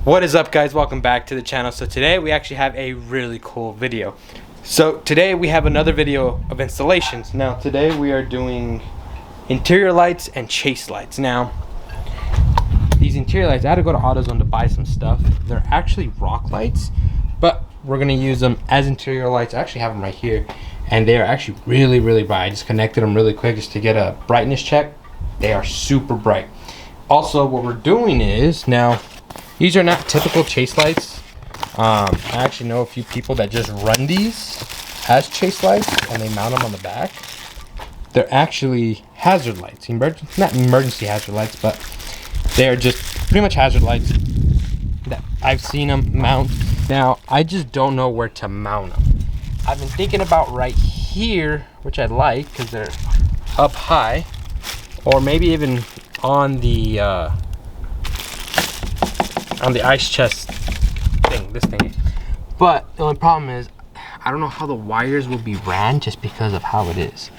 What is up, guys? Welcome back to the channel. So today we actually have a really cool video. So today we have another video of installations. Now today we are doing interior lights and chase lights. Now these interior lights, I had to go to AutoZone to buy some stuff. They're actually rock lights, but we're gonna use them as interior lights. I actually have them right here, and they are actually really bright. I just connected them really quick just to get a brightness check. They are super bright. Also, what we're doing is, now these are not typical chase lights. I actually know a few people that just run these as chase lights and they mount them on the back. They're actually hazard lights, not emergency hazard lights, but they're just pretty much hazard lights that I've seen them mount. Now, I just don't know where to mount them. I've been thinking about right here, which I like because they're up high, or maybe even on the ice chest thing, this thing. But the only problem is I don't know how the wires will be ran just because of how it is.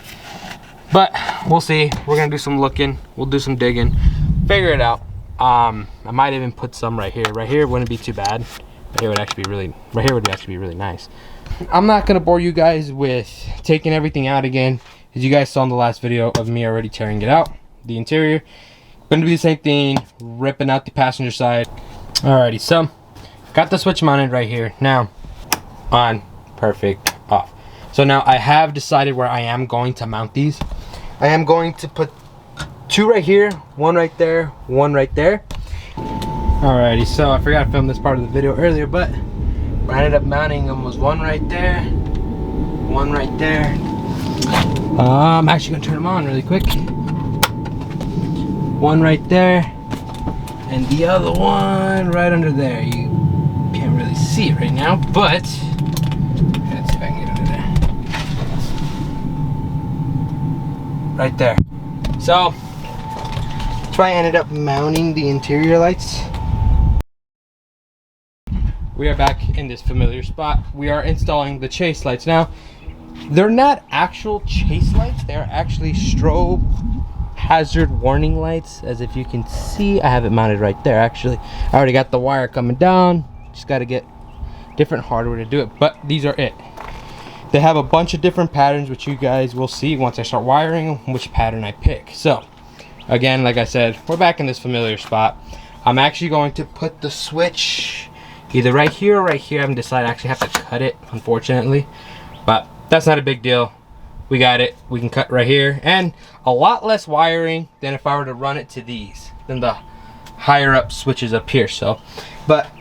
But we'll see. We're gonna do some looking, we'll do some digging, figure it out. I might even put some right here. Right here wouldn't be too bad. Right here would actually be really nice. I'm not gonna bore you guys with taking everything out again, as you guys saw in the last video of me already tearing it out. The interior gonna be the same thing, ripping out the passenger side. Alrighty, so got the switch mounted right here. Now on, perfect, off. So now I have decided where I am going to mount these. I am going to put two right here, one right there, one right there. Alrighty, so I forgot to film this part of the video earlier, but where I ended up mounting them was one right there, one right there. I'm actually gonna turn them on really quick. One right there, and the other one right under there. You can't really see it right now, but let's see if I can get under there. Right there. So that's why I ended up mounting the interior lights. We are back in this familiar spot. We are installing the chase lights. Now, they're not actual chase lights, they're actually strobe hazard warning lights. As if you can see, I have it mounted right there. Actually, I already got the wire coming down, just got to get different hardware to do it, but these are it. They have a bunch of different patterns, which you guys will see once I start wiring which pattern I pick. So again, like I said, we're back in this familiar spot. I'm actually going to put the switch either right here or right here. I haven't decided. I actually have to cut it, unfortunately, but that's not a big deal. We got it. We can cut right here, and a lot less wiring than if I were to run it to these, than the higher up switches up here. So, but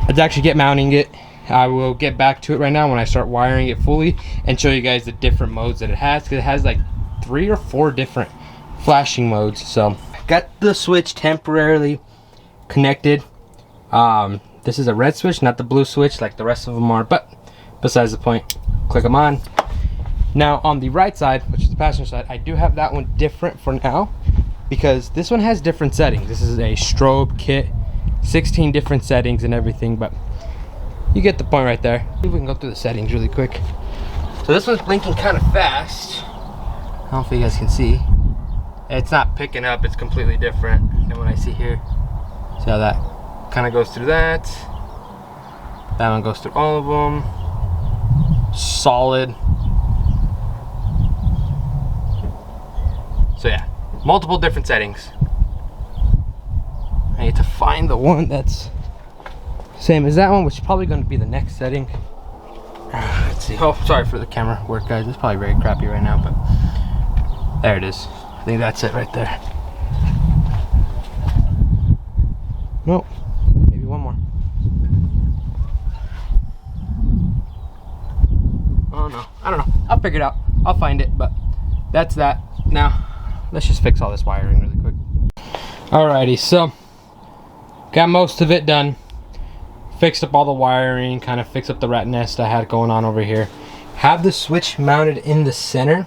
let's actually get mounting it. I will get back to it right now when I start wiring it fully and show you guys the different modes that it has, because it has like 3 or 4 different flashing modes. So got the switch temporarily connected. This is a red switch, not the blue switch like the rest of them are, but besides the point, click them on. Now on the right side, which is the passenger side, I do have that one different for now because this one has different settings. This is a strobe kit, 16 different settings and everything, but you get the point right there. We can go through the settings really quick. So this one's blinking kind of fast. I don't know if you guys can see. It's not picking up, it's completely different than what I see here. See how that kind of goes through that. That one goes through all of them. Solid. So yeah, multiple different settings. I need to find the one that's same as that one, which is probably going to be the next setting. Let's see. Oh, sorry for the camera work, guys. It's probably very crappy right now, but there it is. I think that's it right there. Nope. Maybe one more. Oh no, I don't know. I'll figure it out. I'll find it, but that's that. Now, let's just fix all this wiring really quick. Alrighty, so got most of it done. Fixed up all the wiring, kind of fixed up the rat nest I had going on over here. Have the switch mounted in the center.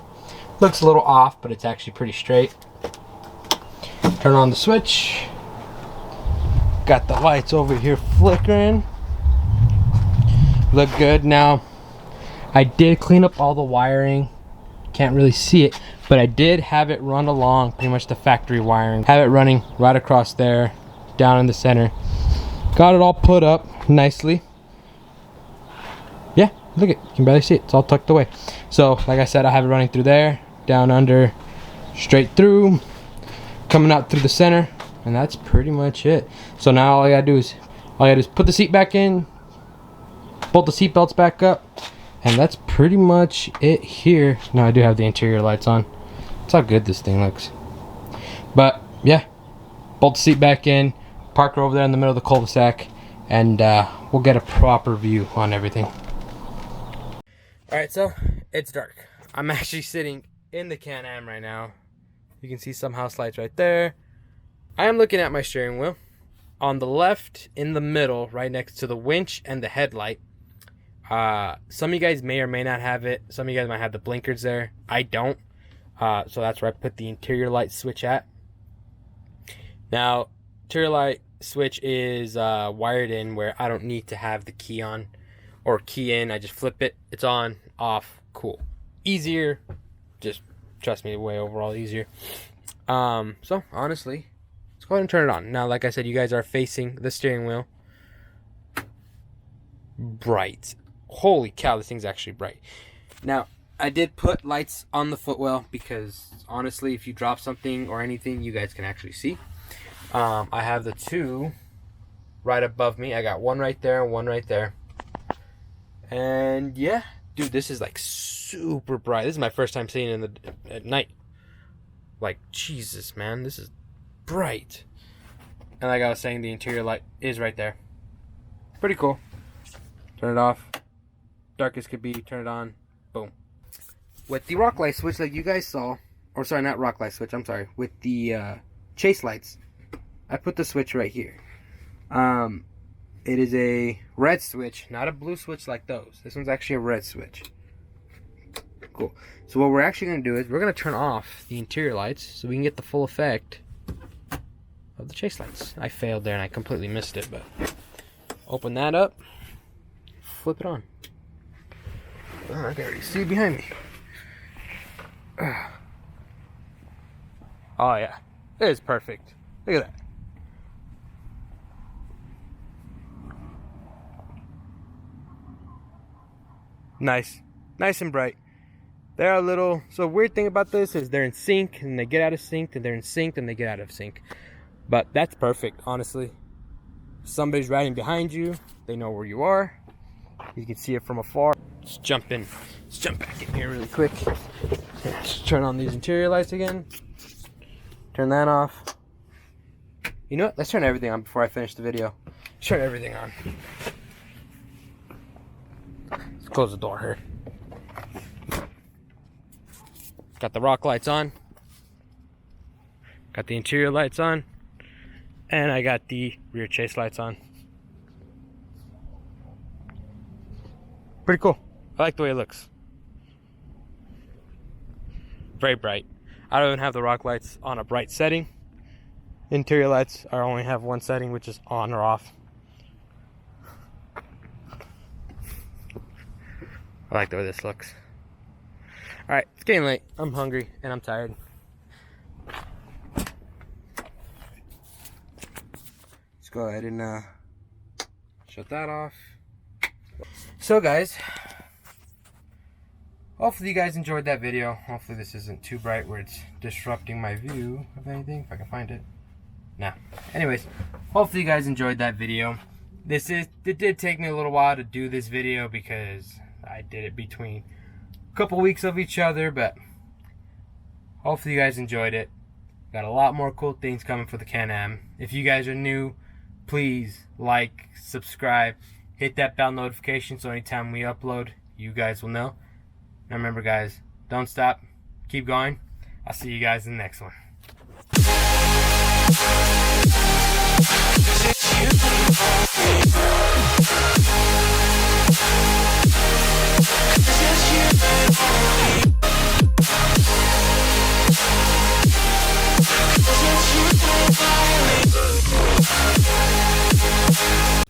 Looks a little off, but it's actually pretty straight. Turn on the switch. Got the lights over here flickering. Look good. Now, I did clean up all the wiring. Can't really see it, but I did have it run along pretty much the factory wiring. Have it running right across there, down in the center. Got it all put up nicely. Yeah, look at it. You can barely see it. It's all tucked away. So, like I said, I have it running through there, down under, straight through, coming out through the center, and that's pretty much it. So now all I gotta do is put the seat back in, bolt the seat belts back up, and that's pretty much it here. Now I do have the interior lights on. That's how good this thing looks. But yeah, bolt the seat back in, park her over there in the middle of the cul-de-sac, and we'll get a proper view on everything. Alright, so it's dark. I'm actually sitting in the Can-Am right now. You can see some house lights right there. I am looking at my steering wheel. On the left, in the middle, right next to the winch and the headlight. Some of you guys may or may not have it. Some of you guys might have the blinkers there. I don't. So that's where I put the interior light switch at. Now, interior light switch is wired in where I don't need to have the key on or key in. I just flip it. It's on, off, cool. Easier. Just trust me, way overall easier. So honestly, let's go ahead and turn it on. Now, like I said, you guys are facing the steering wheel. Bright. Holy cow, this thing's actually bright. Now, I did put lights on the footwell because honestly, if you drop something or anything, you guys can actually see. I have the two right above me. I got one right there and one right there. And yeah, dude, this is like super bright. This is my first time seeing it at night. Like, Jesus, man, this is bright. And like I was saying, the interior light is right there. Pretty cool. Turn it off. Dark as could be. Turn it on. Boom. With the rock light switch that you guys saw, or sorry, not rock light switch, I'm sorry. With the chase lights, I put the switch right here. It is a red switch, not a blue switch like those. This one's actually a red switch. Cool. So what we're actually going to do is we're going to turn off the interior lights so we can get the full effect of the chase lights. I failed there and I completely missed it, but open that up, flip it on. Oh, I can already see behind me. Oh yeah, it is perfect. Look at that. Nice and bright. They're a little, so weird thing about this is they're in sync and they get out of sync, and they're in sync and they get out of sync. But that's perfect, honestly. If somebody's riding behind you, they know where you are. You can see it from afar. Let's jump back in here really quick. Let's turn on these interior lights again. Turn that off. You know what? Let's turn everything on before I finish the video. Let's turn everything on. Let's close the door here. Got the rock lights on. Got the interior lights on. And I got the rear chase lights on. Pretty cool. I like the way it looks. Very bright. I don't even have the rock lights on a bright setting. Interior lights, I only have one setting, which is on or off. I like the way this looks. Alright, it's getting late. I'm hungry and I'm tired. Let's go ahead and shut that off. So guys, hopefully you guys enjoyed that video. Hopefully this isn't too bright where it's disrupting my view of anything, if I can find it. Nah. Anyways, hopefully you guys enjoyed that video. It did take me a little while to do this video because I did it between a couple weeks of each other, but hopefully you guys enjoyed it. Got a lot more cool things coming for the Can-Am. If you guys are new, please like, subscribe, hit that bell notification so anytime we upload, you guys will know. Now remember guys, don't stop, keep going. I'll see you guys in the next one.